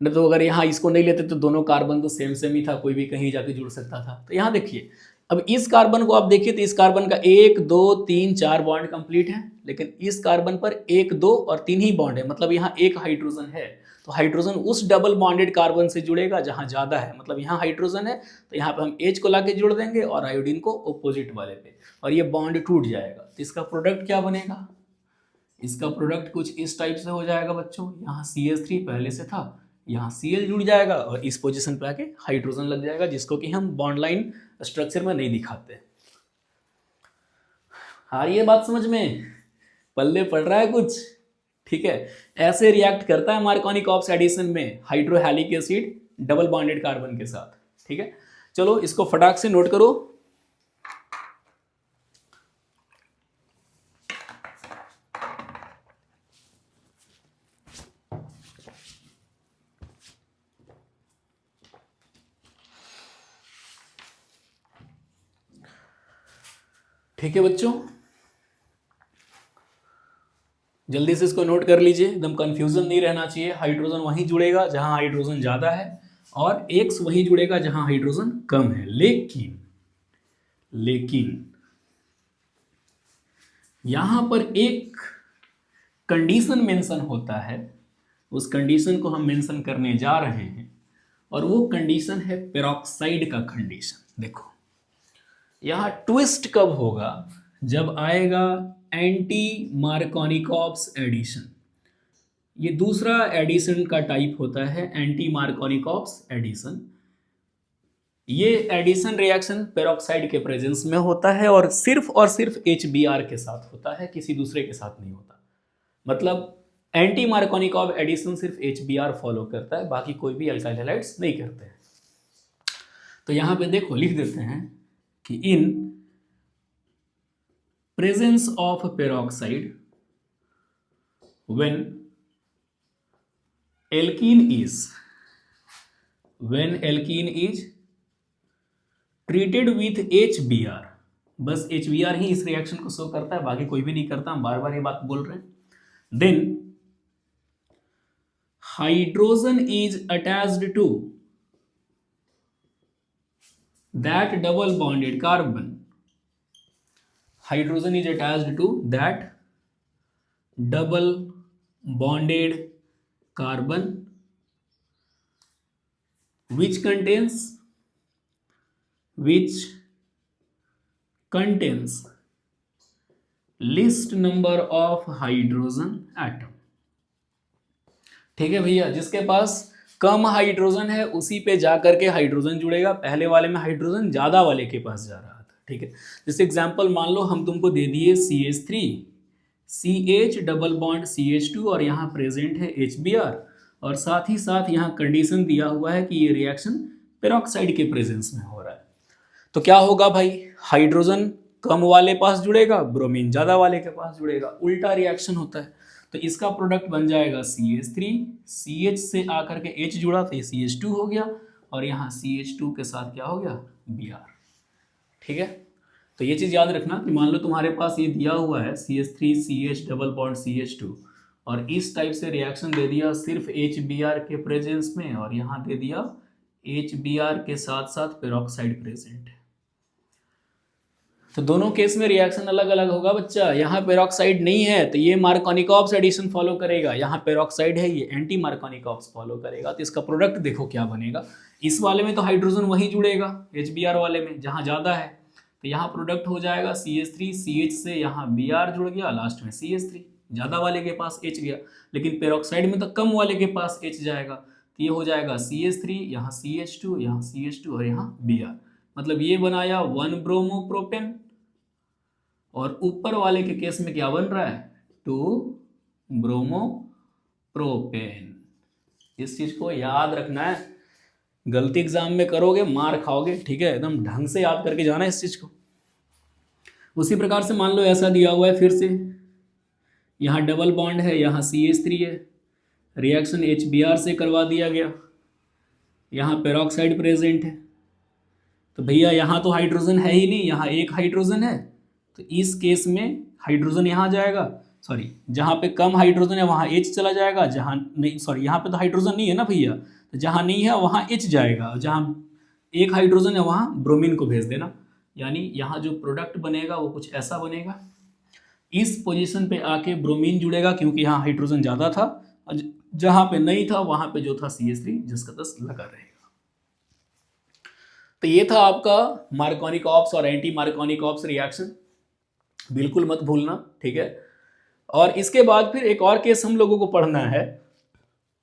न तो अगर यहाँ इसको नहीं लेते तो दोनों कार्बन तो सेम सेम ही था, कोई भी कहीं जाके जुड़ सकता था। तो यहाँ देखिए अब इस कार्बन को आप देखिए तो इस कार्बन का 1 2 3 4 बॉन्ड कंप्लीट है, लेकिन इस कार्बन पर 1 2 और 3 ही बॉन्ड है, मतलब यहाँ एक हाइड्रोजन है, तो हाइड्रोजन उस डबल बॉन्डेड कार्बन से जुड़ेगा जहाँ ज़्यादा है, मतलब यहाँ हाइड्रोजन है तो यहाँ पे हम H को लाके जोड़ देंगे और आयोडीन को अपोजिट वाले पे, और ये बॉन्ड टूट जाएगा। तो इसका प्रोडक्ट क्या बनेगा, इसका प्रोडक्ट कुछ इस टाइप से हो जाएगा बच्चों, यहाँ CH3 पहले से था, यहाँ Cl जुड़ जाएगा और इस पोजीशन पे आके हाइड्रोजन लग जाएगा, जिसको कि हम बॉन्ड लाइन स्ट्रक्चर में नहीं दिखाते। आ रही है बात समझ में? पल्ले पड़ रहा है कुछ? ठीक है, ऐसे रिएक्ट करता है मार्कोनिक ऑप्स एडिशन में हाइड्रोहेलिक एसिड डबल बॉन्डेड कार्बन के साथ। ठीक है, चलो इसको फटाक से नोट करो। ठीक है बच्चों, जल्दी से इसको नोट कर लीजिए, एकदम कंफ्यूजन नहीं रहना चाहिए। हाइड्रोजन वहीं जुड़ेगा जहां हाइड्रोजन ज्यादा है और X वहीं जुड़ेगा जहां हाइड्रोजन कम है, लेकिन यहां पर एक कंडीशन मेंशन होता है, उस कंडीशन को हम मेंशन करने जा रहे हैं और वो कंडीशन है पेरोक्साइड का कंडीशन। देखो यहां ट्विस्ट कब होगा, जब आएगा एंटी मार्कोनिकॉप्स एडिशन। ये दूसरा एडिशन का टाइप होता है एंटी मार्कोनिकॉप्स एडिशन। ये एडिशन रिएक्शन पेरोक्साइड के प्रेजेंस में होता है और सिर्फ HBr के साथ होता है, किसी दूसरे के साथ नहीं होता। मतलब एंटी मार्कोनिकॉप एडिशन सिर्फ HBr फॉलो करता है, बाकी कोई भी अल्काइल हैलाइड्स नहीं करते हैं। तो यहां पे देखो लिख देते हैं कि in presence of peroxide when alkene is treated with HBr, बस HBr ही इस रिएक्शन को शो करता है, बाकी कोई भी नहीं करता, हम बार बार ये बात बोल रहे हैं। Then hydrogen is attached to that double bonded carbon, hydrogen is attached to that double bonded carbon which contains least number of hydrogen atom। ठीक है भैया, जिसके पास कम हाइड्रोजन है उसी पे जा करके हाइड्रोजन जुड़ेगा, पहले वाले में हाइड्रोजन ज्यादा वाले के पास जा रहा था। ठीक है, जैसे एग्जांपल मान लो हम तुमको दे दिए CH3 CH double bond CH2 और यहाँ प्रेजेंट है HBr, और साथ ही साथ यहाँ कंडीशन दिया हुआ है कि ये रिएक्शन पेरोक्साइड के प्रेजेंस में हो रहा है। तो क्या होगा भाई, हाइड्रोजन कम वाले पास जुड़ेगा, ब्रोमीन ज़्यादा वाले के पास जुड़ेगा, उल्टा रिएक्शन होता है। तो इसका प्रोडक्ट बन जाएगा CH3, CH से आकर के H जुड़ा तो ये CH2 हो गया, और यहाँ CH2 के साथ क्या हो गया, Br। ठीक है, तो ये चीज़ याद रखना कि मान लो तुम्हारे पास ये दिया हुआ है CH3 CH double bond CH2, और इस टाइप से रिएक्शन दे दिया सिर्फ HBr के प्रेजेंस में, और यहाँ दे दिया HBr के साथ साथ पेरोक्साइड प्रेजेंट है। तो दोनों केस में रिएक्शन अलग अलग होगा बच्चा। यहाँ पेरोक्साइड नहीं है तो ये मार्कोनिकॉप्स एडिशन फॉलो करेगा, यहाँ पेरोक्साइड है ये एंटी मार्कोनिकॉप्स फॉलो करेगा। तो इसका प्रोडक्ट देखो क्या बनेगा। इस वाले में तो हाइड्रोजन वही जुड़ेगा HBr वाले में जहाँ ज़्यादा है, तो यहाँ प्रोडक्ट हो जाएगा CH3 CH से यहाँ Br जुड़ गया, लास्ट में CH3, ज़्यादा वाले के पास H गया। लेकिन पेरोक्साइड में तो कम वाले के पास H जाएगा, तो ये हो जाएगा CH3, यहाँ CH2, यहाँ CH2 और यहाँ Br। मतलब ये बनाया 1 ब्रोमोप्रोपेन, और ऊपर वाले के केस में क्या बन रहा है, 2 ब्रोमोप्रोपेन। इस चीज़ को याद रखना है, गलती एग्जाम में करोगे मार खाओगे। ठीक है, एकदम ढंग से याद करके जाना है इस चीज़ को। उसी प्रकार से मान लो ऐसा दिया हुआ है, फिर से यहाँ डबल बॉन्ड है, यहाँ CH3 है, रिएक्शन HBr से करवा दिया गया, यहाँ पेरोक्साइड प्रेजेंट है। तो भैया यहाँ तो हाइड्रोजन है ही नहीं, यहाँ एक हाइड्रोजन है, तो इस केस में हाइड्रोजन यहाँ जाएगा, सॉरी जहाँ पे कम हाइड्रोजन है वहाँ H चला जाएगा, जहाँ नहीं, सॉरी यहाँ पे तो हाइड्रोजन नहीं है ना भैया, तो जहाँ नहीं है वहाँ H जाएगा, जहाँ एक हाइड्रोजन है वहाँ ब्रोमीन को भेज देना। यानी यहाँ जो प्रोडक्ट बनेगा वो कुछ ऐसा बनेगा, इस पोजीशन पे आके ब्रोमीन जुड़ेगा क्योंकि यहाँ हाइड्रोजन ज़्यादा था, और जहाँ पे नहीं था वहाँ पे जो था CH3 जिसका 10 लगा रहेगा। तो ये था आपका मार्कोनिकॉप्स और एंटी मार्कोनिकॉप्स रिएक्शन, बिल्कुल मत भूलना। ठीक है, और इसके बाद फिर एक और केस हम लोगों को पढ़ना है,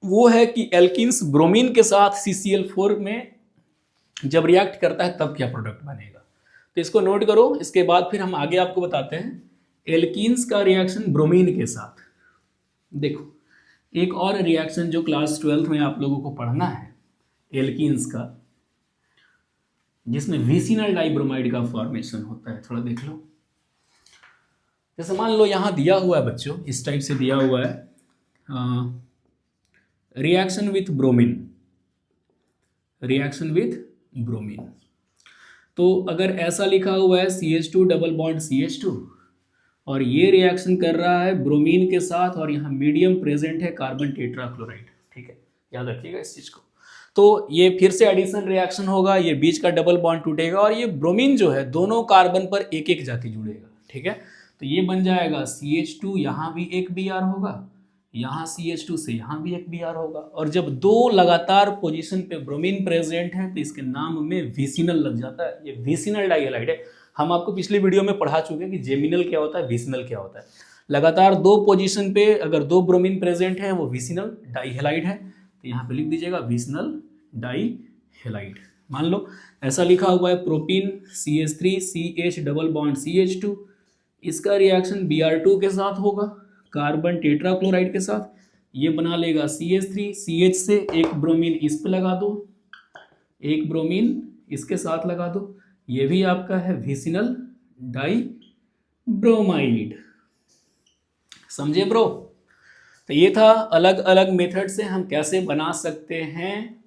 वो है कि एल्किन्स ब्रोमीन के साथ CCl4 में जब रिएक्ट करता है तब क्या प्रोडक्ट बनेगा। तो इसको नोट करो, इसके बाद फिर हम आगे आपको बताते हैं एल्किन्स का रिएक्शन ब्रोमीन के साथ। देखो एक और रिएक्शन जो क्लास 12th में आप लोगों को पढ़ना है एल्किन्स का, जिसमें विसिनल डाइब्रोमाइड का फॉर्मेशन होता है, थोड़ा देख लो। जैसे मान लो यहाँ दिया हुआ है बच्चों, इस टाइप से दिया हुआ है reaction with bromine, reaction with bromine. तो अगर ऐसा लिखा हुआ है CH2 डबल बॉन्ड CH2, और ये रिएक्शन कर रहा है ब्रोमीन के साथ, और यहाँ मीडियम प्रेजेंट है कार्बन टेट्राक्लोराइड। ठीक है, याद रखिएगा इस चीज़ को। तो ये फिर से एडिशन रिएक्शन होगा, ये बीच का डबल बॉन्ड टूटेगा, और ये ब्रोमीन जो है दोनों कार्बन पर एक एक जाके जुड़ेगा। ठीक है, तो ये बन जाएगा CH2, यहाँ भी एक Br होगा, यहाँ CH2 से यहाँ भी एक Br होगा, और जब दो लगातार पोजीशन पे ब्रोमीन प्रेजेंट है तो इसके नाम में विसिनल लग जाता है। ये विसिनल डाइहैलाइड है। हम आपको पिछली वीडियो में पढ़ा चुके हैं कि जेमिनल क्या होता है, विसिनल क्या होता है। लगातार दो पोजीशन पे अगर दो ब्रोमीन प्रेजेंट है वो विसिनल डाइहैलाइड है। तो यहाँ पे लिख दीजिएगा विसिनल डाइहैलाइड। मान लो ऐसा लिखा हुआ है propene CH3 CH double bond CH2, इसका रिएक्शन Br2 के साथ होगा कार्बन टेट्राक्लोराइड के साथ, ये बना लेगा CH3 CH से एक ब्रोमीन इस पे लगा दो, एक ब्रोमीन इसके साथ लगा दो, ये भी आपका है विसिनल डाइब्रोमाइड। समझे ब्रो। तो ये था अलग अलग मेथड से हम कैसे बना सकते हैं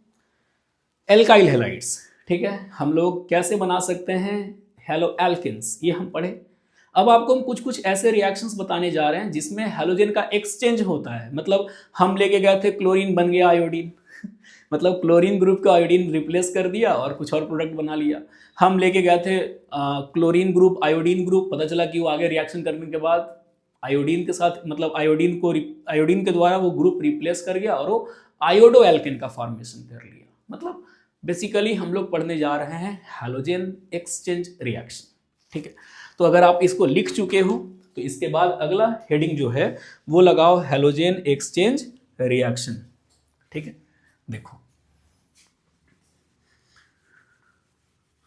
एल्काइल हैलाइड्स। ठीक है, हम लोग कैसे बना सकते हैं हेलो एल्किन्स, ये हम पढ़े। अब आपको हम कुछ कुछ ऐसे रिएक्शंस बताने जा रहे हैं जिसमें हैलोजन का एक्सचेंज होता है। मतलब हम लेके गए थे क्लोरीन बन गया आयोडीन, मतलब क्लोरीन ग्रुप का आयोडीन रिप्लेस कर दिया और कुछ और प्रोडक्ट बना लिया। हम लेके गए थे क्लोरीन ग्रुप आयोडीन ग्रुप, पता चला कि वो आगे रिएक्शन करने के बाद आयोडीन के साथ, मतलब आयोडीन के द्वारा वो ग्रुप रिप्लेस कर गया और वो आयोडो एल्केन का फॉर्मेशन कर लिया। मतलब बेसिकली हम लोग पढ़ने जा रहे हैं हैलोजन एक्सचेंज रिएक्शन, ठीक है। तो अगर आप इसको लिख चुके हो तो इसके बाद अगला हेडिंग जो है वो लगाओ हैलोजन एक्सचेंज रिएक्शन, ठीक है। देखो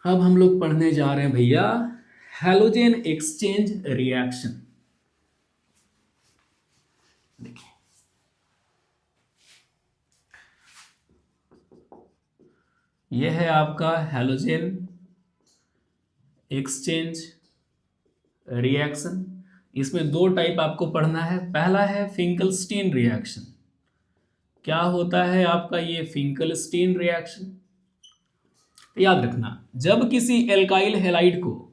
अब हम लोग पढ़ने जा रहे हैं भैया हैलोजन एक्सचेंज रिएक्शन। देखिए यह है आपका हैलोजन एक्सचेंज रिएक्शन। इसमें दो टाइप आपको पढ़ना है। पहला है फिंकलस्टीन रिएक्शन। क्या होता है आपका ये फिंकलस्टीन रिएक्शन? याद रखना, जब किसी एल्काइल हैलाइड को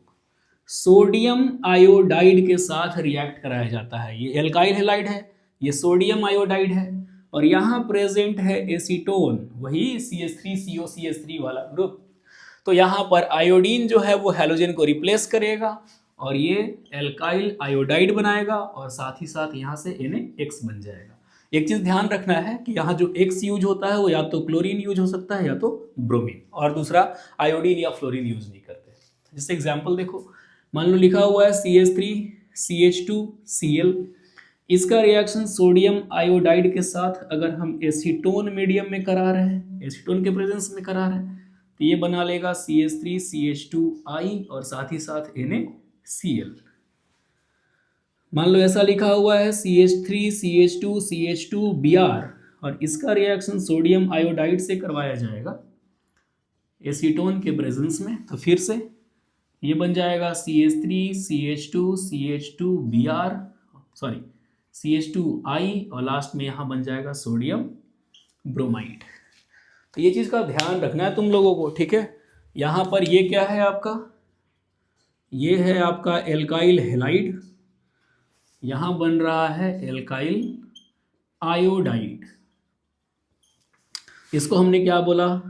सोडियम आयोडाइड के साथ रिएक्ट कराया जाता है, ये एल्काइल हैलाइड है, ये सोडियम आयोडाइड है, और यहाँ प्रेजेंट है एसीटोन, वही CH3COCH3 वाला ग्रुप। तो यहाँ पर आयोडीन जो है वो हैलोजन को रिप्लेस करेगा और ये एल्काइल आयोडाइड बनाएगा और साथ ही साथ यहाँ से NaX बन जाएगा। एक चीज ध्यान रखना है कि यहाँ जो X यूज होता है वो या तो क्लोरीन यूज हो सकता है या तो ब्रोमीन, और दूसरा आयोडीन या फ्लोरीन यूज नहीं करते। जैसे एग्जाम्पल देखो, मान लो लिखा हुआ है CH3CH2Cl, इसका रिएक्शन सोडियम आयोडाइड के साथ अगर हम एसीटोन मीडियम में करा रहे हैं, एसीटोन के प्रेजेंस में करा रहे हैं, तो ये बना लेगा CH3CH2I और साथ ही साथ NaCl। मान लो ऐसा लिखा हुआ है CH3CH2CH2Br और इसका रिएक्शन सोडियम आयोडाइड से करवाया जाएगा एसीटोन के प्रेजेंस में, तो फिर से ये बन जाएगा CH3CH2CH2Br, सॉरी CH2I और लास्ट में यहाँ बन जाएगा सोडियम ब्रोमाइड। तो ये चीज़ का ध्यान रखना है तुम लोगों को, ठीक है। यहाँ पर ये क्या है आपका, ये है आपका एल्काइल हैलाइड, यहाँ बन रहा है एल्काइल आयोडाइड। इसको हमने क्या बोला,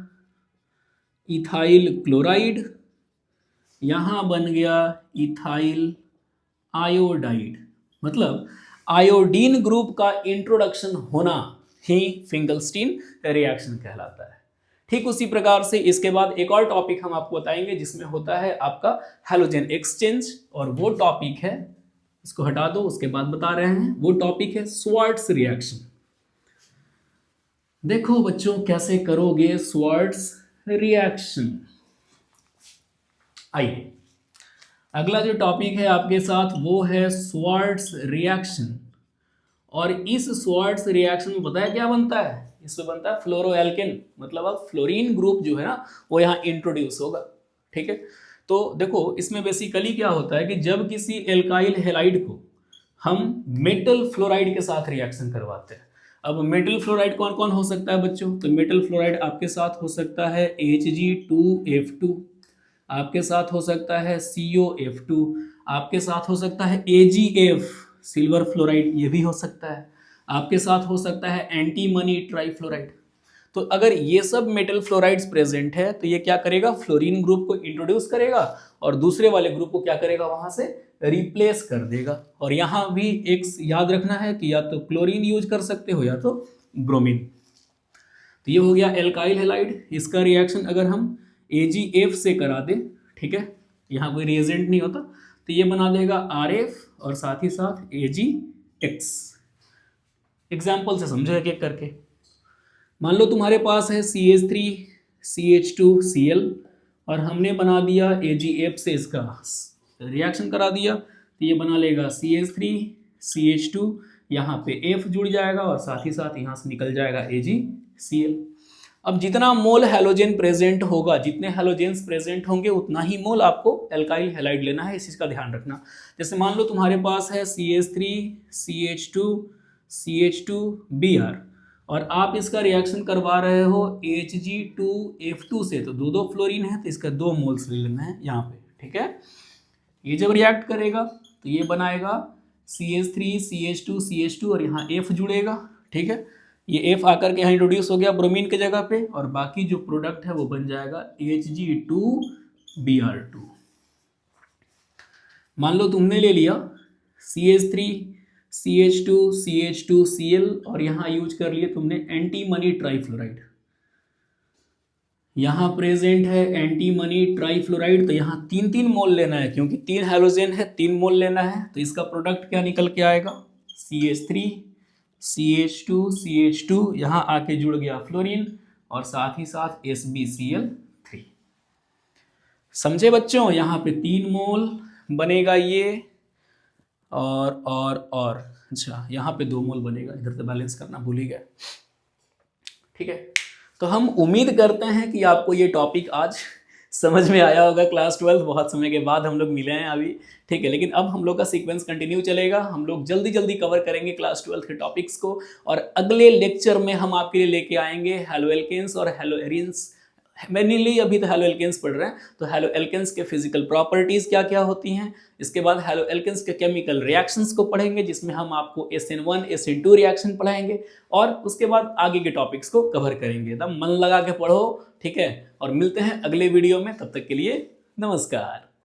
इथाइल क्लोराइड, यहाँ बन गया इथाइल आयोडाइड। मतलब आयोडीन ग्रुप का इंट्रोडक्शन होना ही फिंकलस्टीन रिएक्शन कहलाता है। ठीक उसी प्रकार से इसके बाद एक और टॉपिक हम आपको बताएंगे जिसमें होता है आपका हैलोजन एक्सचेंज, और वो टॉपिक है, इसको हटा दो, उसके बाद बता रहे हैं, वो टॉपिक है स्वार्ट्स रिएक्शन। देखो बच्चों कैसे करोगे स्वार्ट्स रिएक्शन। आइए अगला जो टॉपिक है आपके साथ वो है स्वार्ट्स रिएक्शन। और इस स्वार्ट्स रिएक्शन में बताया क्या बनता है, इसमें बनता है फ्लोरोएल्केन, मतलब अब फ्लोरीन ग्रुप जो है ना वो यहाँ इंट्रोड्यूस होगा, ठीक है। तो देखो इसमें बेसिकली क्या होता है कि जब किसी एल्काइल हैलाइड को हम मेटल फ्लोराइड के साथ रिएक्शन करवाते हैं, अब मेटल फ्लोराइड कौन कौन हो सकता है बच्चों, तो मेटल फ्लोराइड आपके साथ हो सकता है Hg2F2, आपके साथ हो सकता है COF2, आपके साथ हो सकता है AgF सिल्वर फ्लोराइड, ये भी हो सकता है, आपके साथ हो सकता है एंटीमनी ट्राइफ्लोराइड। तो अगर ये सब मेटल फ्लोराइड्स प्रेजेंट है तो ये क्या करेगा, फ्लोरीन ग्रुप को इंट्रोड्यूस करेगा और दूसरे वाले ग्रुप को क्या करेगा, वहां से रिप्लेस कर देगा। और यहाँ भी एक याद रखना है कि या तो क्लोरीन यूज कर सकते हो या तो ब्रोमीन। तो ये हो गया एल्काइल हैलाइड, इसका रिएक्शन अगर हम AgF से करा दे, ठीक है, यहाँ कोई रिएजेंट नहीं होता, तो ये बना देगा RF और साथ ही साथ AgX। एग्जाम्पल से समझो एक एक करके। मान लो तुम्हारे पास है CH3CH2Cl और हमने बना दिया AgF से इसका रिएक्शन करा दिया, तो ये बना लेगा CH3CH2, यहाँ पे F जुड़ जाएगा और साथ ही साथ यहाँ से निकल जाएगा AgCl। अब जितना मोल हैलोजन प्रेजेंट होगा, जितने हैलोजेंस प्रेजेंट होंगे उतना ही मोल आपको एल्काइल हैलाइड लेना है, इस चीज का ध्यान रखना। जैसे मान लो तुम्हारे पास है CH3CH2CH2Br और आप इसका रिएक्शन करवा रहे हो Hg2F2 से, तो दो दो फ्लोरीन है तो इसका 2 मोल्स ले लेना है यहाँ पे, ठीक है। ये जब रिएक्ट करेगा तो ये बनाएगा CH3CH2CH2 और यहाँ F जुड़ेगा, ठीक है। ये F आकर के यहाँ इंट्रोड्यूस हो गया ब्रोमीन के जगह पे, और बाकी जो प्रोडक्ट है वो बन जाएगा Hg2Br2। मान लो तुमने ले लिया CH3 CH2 CH2Cl और यहाँ यूज कर लिए तुमने एंटीमनी ट्राइफ्लोराइड। यहाँ प्रेजेंट है एंटीमनी ट्राइफ्लोराइड, तो यहाँ 3-3 मोल लेना है क्योंकि 3 हैलोजन है, 3 मोल लेना है। तो इसका प्रोडक्ट क्या निकल के आएगा, CH3 CH2 CH2, यहाँ आके जुड़ गया फ्लोरीन और साथ ही साथ SbCl3। समझे बच्चों, यहाँ पे 3 मोल बनेगा ये, और अच्छा यहाँ पे 2 मोल बनेगा, इधर से बैलेंस करना भूल ही गया। ठीक है, तो हम उम्मीद करते हैं कि आपको ये टॉपिक आज समझ में आया होगा। क्लास 12 बहुत समय के बाद हम लोग मिले हैं अभी, ठीक है, लेकिन अब हम लोग का सीक्वेंस कंटिन्यू चलेगा। हम लोग जल्दी जल्दी कवर करेंगे क्लास 12 के टॉपिक्स को, और अगले लेक्चर में हम आपके लिए लेके आएंगे हैलो एल्केन्स और हैलो एरिन्स। मेनली अभी तो हैलो एल्केन्स पढ़ रहे हैं, तो हैलो एल्केन्स के फिजिकल प्रॉपर्टीज क्या क्या होती हैं, इसके बाद हैलो एल्केन्स के केमिकल रिएक्शंस को पढ़ेंगे जिसमें हम आपको SN1 SN2 रिएक्शन पढ़ाएंगे, और उसके बाद आगे के टॉपिक्स को कवर करेंगे। तब मन लगा के पढ़ो, ठीक है, और मिलते हैं अगले वीडियो में। तब तक के लिए नमस्कार।